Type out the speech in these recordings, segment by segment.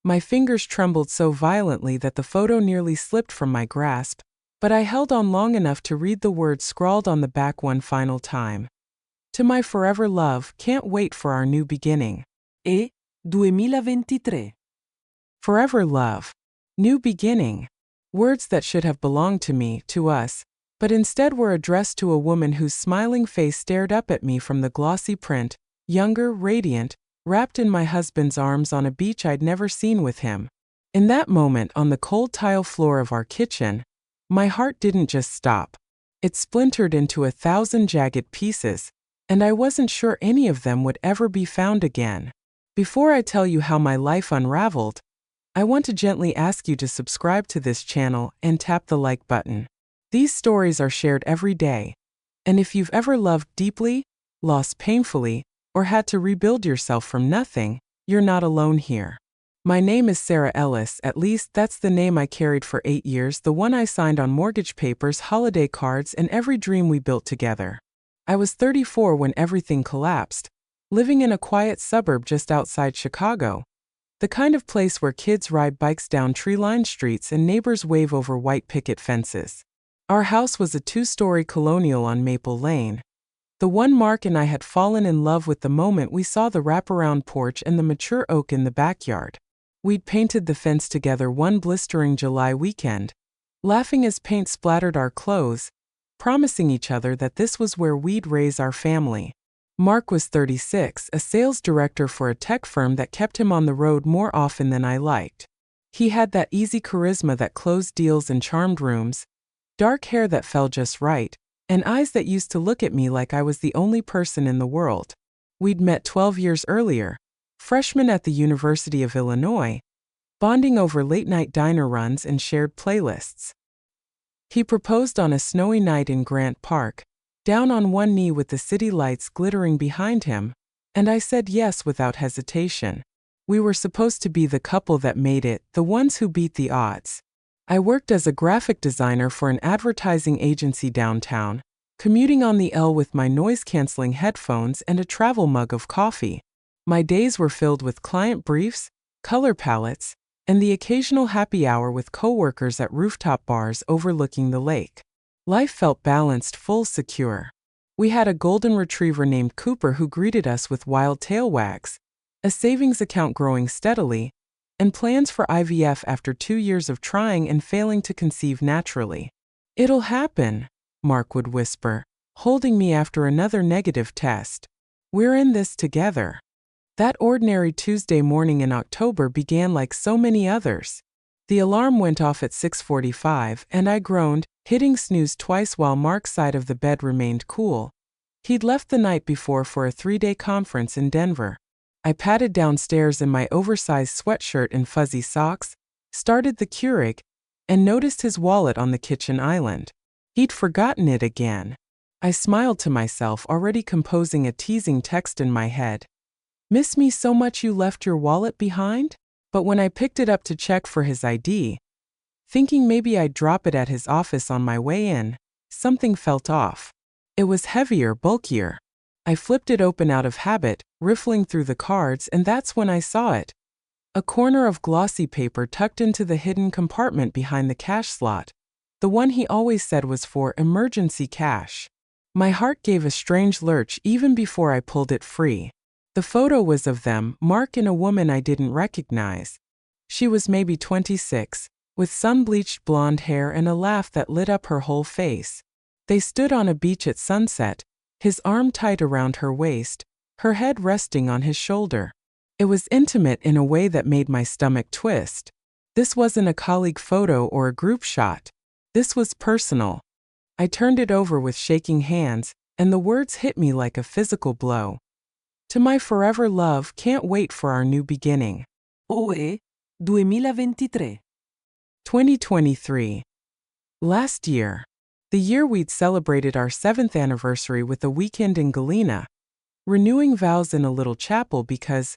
My fingers trembled so violently that the photo nearly slipped from my grasp, but I held on long enough to read the words scrawled on the back one final time. To my forever love, can't wait for our new beginning. E 2023. Forever love. New beginning. Words that should have belonged to me, to us, but instead were addressed to a woman whose smiling face stared up at me from the glossy print, younger, radiant, wrapped in my husband's arms on a beach I'd never seen with him. In that moment, on the cold tile floor of our kitchen, my heart didn't just stop. It splintered into 1,000 jagged pieces, and I wasn't sure any of them would ever be found again. Before I tell you how my life unraveled, I want to gently ask you to subscribe to this channel and tap the like button. These stories are shared every day, and if you've ever loved deeply, lost painfully, or had to rebuild yourself from nothing, you're not alone here. My name is Sarah Ellis, at least that's the name I carried for 8 years, the one I signed on mortgage papers, holiday cards, and every dream we built together. I was 34 when everything collapsed, living in a quiet suburb just outside Chicago, the kind of place where kids ride bikes down tree-lined streets and neighbors wave over white picket fences. Our house was a 2-story colonial on Maple Lane, the one Mark and I had fallen in love with the moment we saw the wraparound porch and the mature oak in the backyard. We'd painted the fence together one blistering July weekend, laughing as paint splattered our clothes, promising each other that this was where we'd raise our family. Mark was 36, a sales director for a tech firm that kept him on the road more often than I liked. He had that easy charisma that closed deals and charmed rooms, dark hair that fell just right, and eyes that used to look at me like I was the only person in the world. We'd met 12 years earlier, freshmen at the University of Illinois, bonding over late-night diner runs and shared playlists. He proposed on a snowy night in Grant Park, down on one knee with the city lights glittering behind him, and I said yes without hesitation. We were supposed to be the couple that made it, the ones who beat the odds. I worked as a graphic designer for an advertising agency downtown, commuting on the L with my noise-canceling headphones and a travel mug of coffee. My days were filled with client briefs, color palettes, and the occasional happy hour with coworkers at rooftop bars overlooking the lake. Life felt balanced, full, secure. We had a golden retriever named Cooper who greeted us with wild tail wags, a savings account growing steadily, and plans for IVF after 2 years of trying and failing to conceive naturally. "It'll happen," Mark would whisper, holding me after another negative test. "We're in this together." That ordinary Tuesday morning in October began like so many others. The alarm went off at 6:45, and I groaned, hitting snooze twice while Mark's side of the bed remained cool. He'd left the night before for a 3-day conference in Denver. I padded downstairs in my oversized sweatshirt and fuzzy socks, started the Keurig, and noticed his wallet on the kitchen island. He'd forgotten it again. I smiled to myself, already composing a teasing text in my head. "Miss me so much you left your wallet behind?" But when I picked it up to check for his ID, thinking maybe I'd drop it at his office on my way in, something felt off. It was heavier, bulkier. I flipped it open out of habit, riffling through the cards, and that's when I saw it. A corner of glossy paper tucked into the hidden compartment behind the cash slot, the one he always said was for emergency cash. My heart gave a strange lurch even before I pulled it free. The photo was of them, Mark and a woman I didn't recognize. She was maybe 26, with sun-bleached blonde hair and a laugh that lit up her whole face. They stood on a beach at sunset, his arm tight around her waist, her head resting on his shoulder. It was intimate in a way that made my stomach twist. This wasn't a colleague photo or a group shot. This was personal. I turned it over with shaking hands, and the words hit me like a physical blow. "To my forever love, can't wait for our new beginning." OE 2023. 2023. Last year. The year we'd celebrated our 7th anniversary with a weekend in Galena, renewing vows in a little chapel because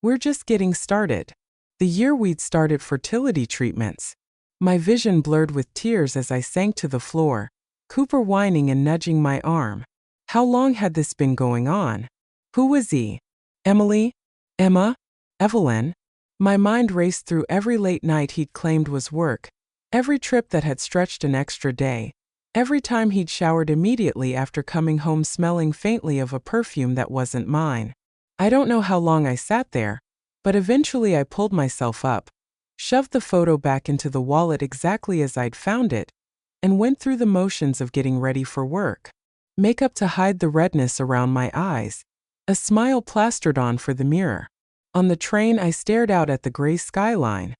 we're just getting started. The year we'd started fertility treatments. My vision blurred with tears as I sank to the floor, Cooper whining and nudging my arm. How long had this been going on? Who was he? Emily? Emma? Evelyn? My mind raced through every late night he'd claimed was work, every trip that had stretched an extra day, every time he'd showered immediately after coming home smelling faintly of a perfume that wasn't mine. I don't know how long I sat there, but eventually I pulled myself up, shoved the photo back into the wallet exactly as I'd found it, and went through the motions of getting ready for work. Makeup to hide the redness around my eyes, a smile plastered on for the mirror. On the train, I stared out at the gray skyline,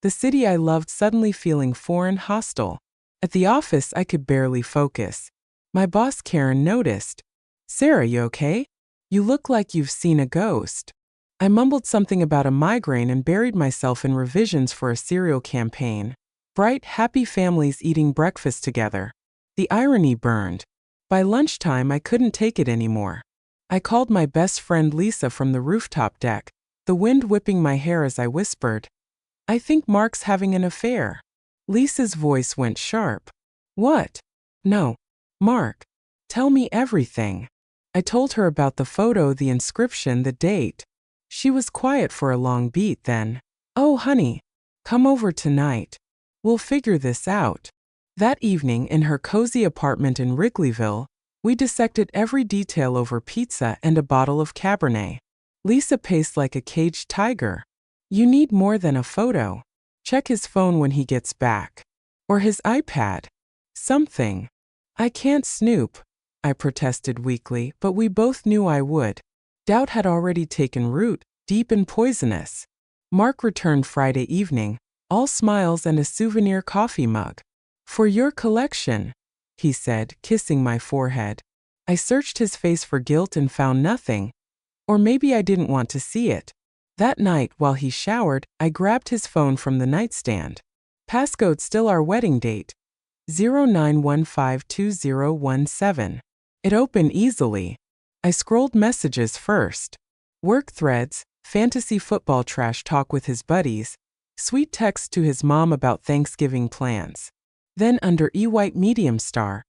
the city I loved suddenly feeling foreign, hostile. At the office, I could barely focus. My boss, Karen, noticed. "Sarah, you okay? You look like you've seen a ghost." I mumbled something about a migraine and buried myself in revisions for a cereal campaign. Bright, happy families eating breakfast together. The irony burned. By lunchtime, I couldn't take it anymore. I called my best friend Lisa from the rooftop deck, the wind whipping my hair as I whispered, "I think Mark's having an affair." Lisa's voice went sharp. "What?" "No. Mark. Tell me everything." I told her about the photo, the inscription, the date. She was quiet for a long beat, then, "Oh, honey, come over tonight. We'll figure this out." That evening, in her cozy apartment in Wrigleyville, we dissected every detail over pizza and a bottle of Cabernet. Lisa paced like a caged tiger. "You need more than a photo. Check his phone when he gets back. Or his iPad. Something." "I can't snoop," I protested weakly, but we both knew I would. Doubt had already taken root, deep and poisonous. Mark returned Friday evening, all smiles and a souvenir coffee mug. "For your collection," he said, kissing my forehead. I searched his face for guilt and found nothing. Or maybe I didn't want to see it. That night, while he showered, I grabbed his phone from the nightstand. Passcode still our wedding date. 09152017. It opened easily. I scrolled messages first. Work threads, fantasy football trash talk with his buddies, sweet texts to his mom about Thanksgiving plans. Then under E-White Medium Star,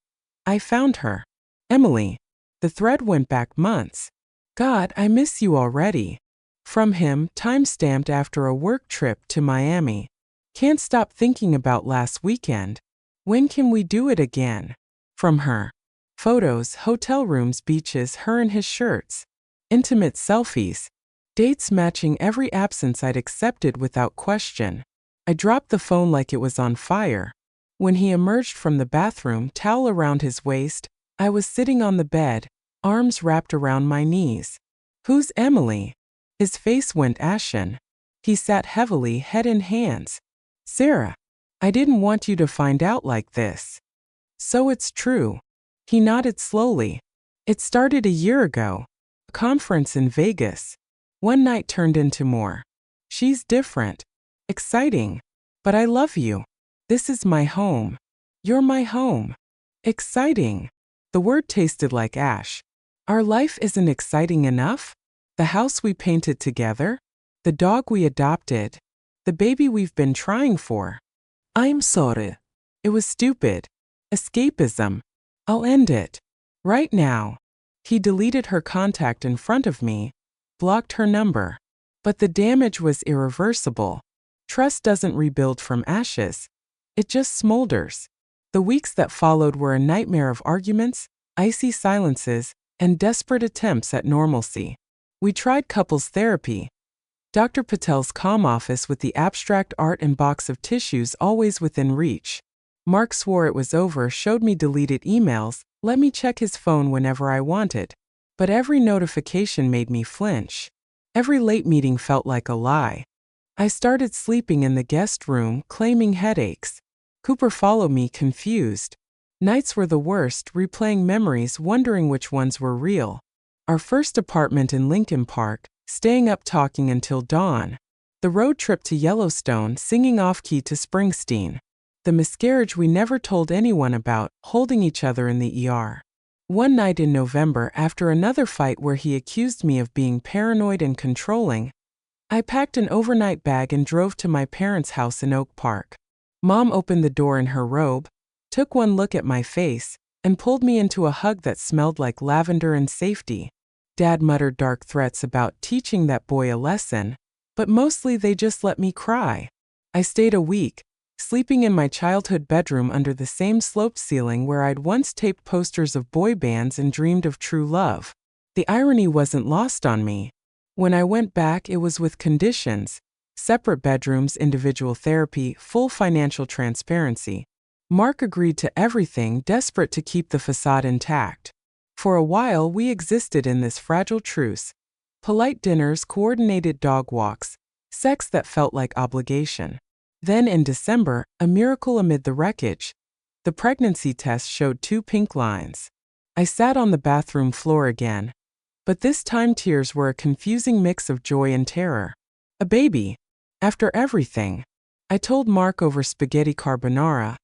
I found her. "Emily." The thread went back months. "God, I miss you already." From him, time-stamped after a work trip to Miami. "Can't stop thinking about last weekend. When can we do it again?" From her. Photos, hotel rooms, beaches, her in his shirts. Intimate selfies. Dates matching every absence I'd accepted without question. I dropped the phone like it was on fire. When he emerged from the bathroom, towel around his waist, I was sitting on the bed, arms wrapped around my knees. "Who's Emily?" His face went ashen. He sat heavily, head in hands. "Sarah, I didn't want you to find out like this." "So it's true." He nodded slowly. "It started a year ago. A conference in Vegas. One night turned into more. She's different. Exciting. But I love you. This is my home. You're my home. Exciting." The word tasted like ash. Our life isn't exciting enough? The house we painted together? The dog we adopted? The baby we've been trying for? "I'm sorry." It was stupid. Escapism. "I'll end it. Right now." He deleted her contact in front of me, blocked her number. But the damage was irreversible. Trust doesn't rebuild from ashes. It just smolders. The weeks that followed were a nightmare of arguments, icy silences, and desperate attempts at normalcy. We tried couples therapy. Dr. Patel's calm office with the abstract art and box of tissues always within reach. Mark swore it was over, showed me deleted emails, let me check his phone whenever I wanted. But every notification made me flinch. Every late meeting felt like a lie. I started sleeping in the guest room, claiming headaches. Cooper followed me, confused. Nights were the worst, replaying memories, wondering which ones were real. Our first apartment in Lincoln Park, staying up talking until dawn. The road trip to Yellowstone, singing off-key to Springsteen. The miscarriage we never told anyone about, holding each other in the ER. One night in November, after another fight where he accused me of being paranoid and controlling, I packed an overnight bag and drove to my parents' house in Oak Park. Mom opened the door in her robe, took one look at my face, and pulled me into a hug that smelled like lavender and safety. Dad muttered dark threats about teaching that boy a lesson. But mostly they just let me cry. I stayed a week, sleeping in my childhood bedroom under the same sloped ceiling where I'd once taped posters of boy bands and dreamed of true love. The irony wasn't lost on me. When I went back, it was with conditions: separate bedrooms, individual therapy, full financial transparency. Mark agreed to everything, desperate to keep the facade intact. For a while, we existed in this fragile truce: polite dinners, coordinated dog walks, sex that felt like obligation. Then in December, a miracle amid the wreckage. The pregnancy test showed 2 pink lines. I sat on the bathroom floor again. But this time tears were a confusing mix of joy and terror. A baby. After everything. I told Mark over spaghetti carbonara.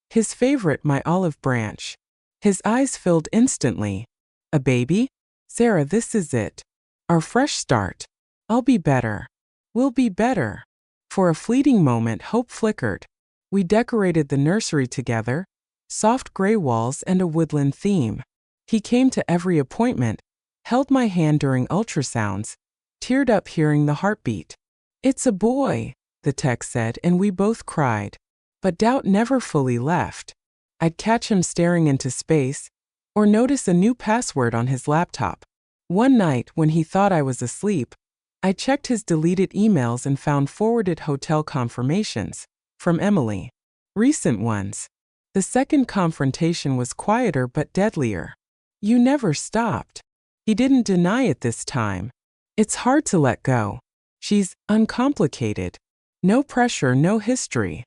His favorite, my olive branch. His eyes filled instantly. A baby? Sarah, this is it. Our fresh start. I'll be better. We'll be better. For a fleeting moment, hope flickered. We decorated the nursery together, soft gray walls and a woodland theme. He came to every appointment, held my hand during ultrasounds, teared up hearing the heartbeat. "It's a boy," the tech said, and we both cried. But doubt never fully left. I'd catch him staring into space, or notice a new password on his laptop. One night, when he thought I was asleep, I checked his deleted emails and found forwarded hotel confirmations from Emily. Recent ones. The second confrontation was quieter but deadlier. "You never stopped." He didn't deny it this time. "It's hard to let go. She's uncomplicated. No pressure, no history."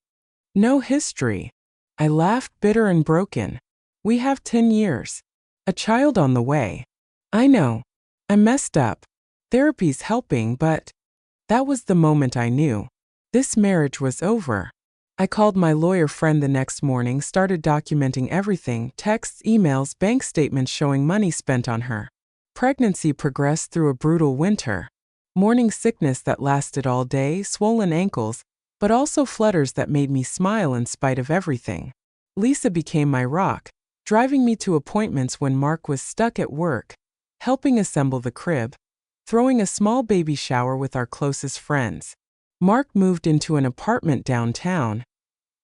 No history. I laughed, bitter and broken. We have 10 years. A child on the way. I know. I messed up. Therapy's helping, but that was the moment I knew. This marriage was over. I called my lawyer friend the next morning, started documenting everything: texts, emails, bank statements showing money spent on her. Pregnancy progressed through a brutal winter. Morning sickness that lasted all day, swollen ankles, but also flutters that made me smile in spite of everything. Lisa became my rock, driving me to appointments when Mark was stuck at work, helping assemble the crib, throwing a small baby shower with our closest friends. Mark moved into an apartment downtown,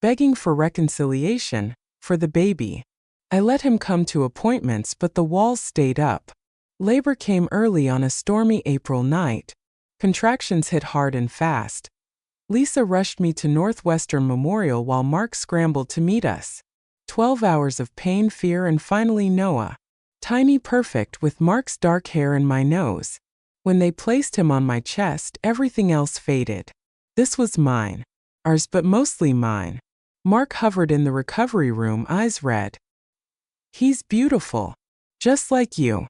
begging for reconciliation, for the baby. I let him come to appointments, but the walls stayed up. Labor came early on a stormy April night. Contractions hit hard and fast. Lisa rushed me to Northwestern Memorial while Mark scrambled to meet us. 12 hours of pain, fear, and finally Noah. Tiny, perfect, with Mark's dark hair and my nose. When they placed him on my chest, everything else faded. This was mine. Ours, but mostly mine. Mark hovered in the recovery room, eyes red. "He's beautiful. Just like you."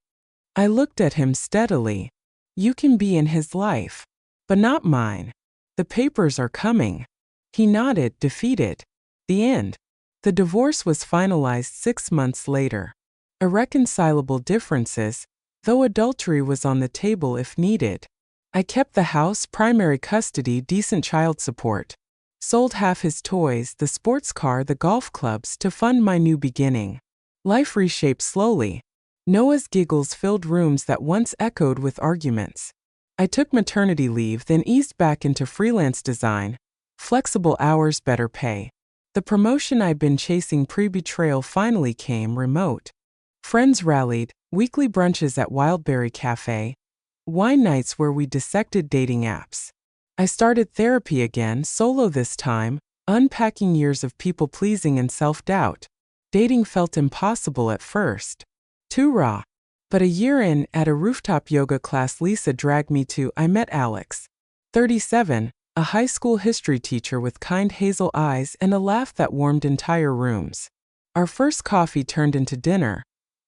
I looked at him steadily. "You can be in his life. But not mine. The papers are coming." He nodded, defeated. The end. The divorce was finalized 6 months later. Irreconcilable differences, though adultery was on the table if needed. I kept the house, primary custody, decent child support. Sold half his toys, the sports car, the golf clubs, to fund my new beginning. Life reshaped slowly. Noah's giggles filled rooms that once echoed with arguments. I took maternity leave, then eased back into freelance design. Flexible hours, better pay. The promotion I'd been chasing pre-betrayal finally came, remote. Friends rallied, weekly brunches at Wildberry Cafe, wine nights where we dissected dating apps. I started therapy again, solo this time, unpacking years of people-pleasing and self-doubt. Dating felt impossible at first. Too raw. But a year in, at a rooftop yoga class Lisa dragged me to, I met Alex. 37, a high school history teacher with kind hazel eyes and a laugh that warmed entire rooms. Our first coffee turned into dinner.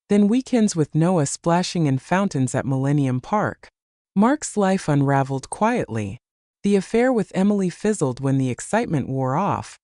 Then weekends with Noah splashing in fountains at Millennium Park. Mark's life unraveled quietly. The affair with Emily fizzled when the excitement wore off.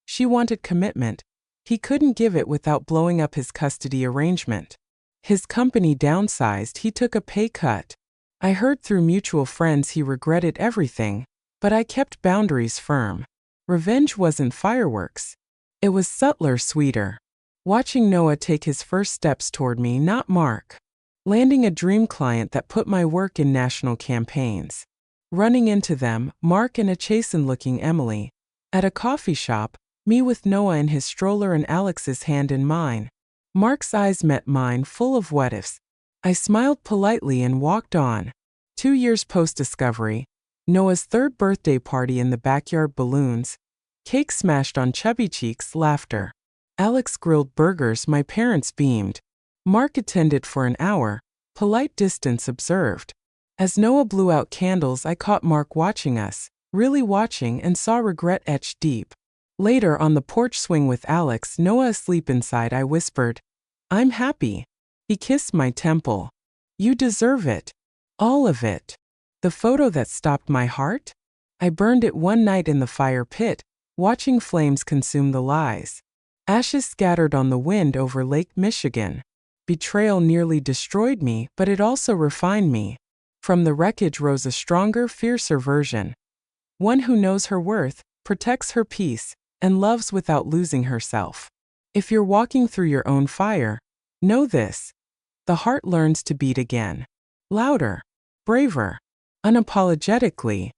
She wanted commitment. He couldn't give it without blowing up his custody arrangement. His company downsized, he took a pay cut. I heard through mutual friends he regretted everything, but I kept boundaries firm. Revenge wasn't fireworks. It was subtler, sweeter. Watching Noah take his first steps toward me, not Mark. Landing a dream client that put my work in national campaigns. Running into them, Mark and a chastened-looking Emily. At a coffee shop, me with Noah in his stroller and Alex's hand in mine. Mark's eyes met mine, full of what-ifs. I smiled politely and walked on. 2 years post-discovery, Noah's 3rd birthday party in the backyard, balloons. Cake smashed on chubby cheeks, laughter. Alex grilled burgers, my parents beamed. Mark attended for an hour, polite distance observed. As Noah blew out candles, I caught Mark watching us, really watching, and saw regret etched deep. Later, on the porch swing with Alex, Noah asleep inside, I whispered, "I'm happy." He kissed my temple. "You deserve it. All of it." The photo that stopped my heart? I burned it one night in the fire pit, watching flames consume the lies. Ashes scattered on the wind over Lake Michigan. Betrayal nearly destroyed me, but it also refined me. From the wreckage rose a stronger, fiercer version. One who knows her worth, protects her peace, and loves without losing herself. If you're walking through your own fire, know this. The heart learns to beat again. Louder. Braver. Unapologetically.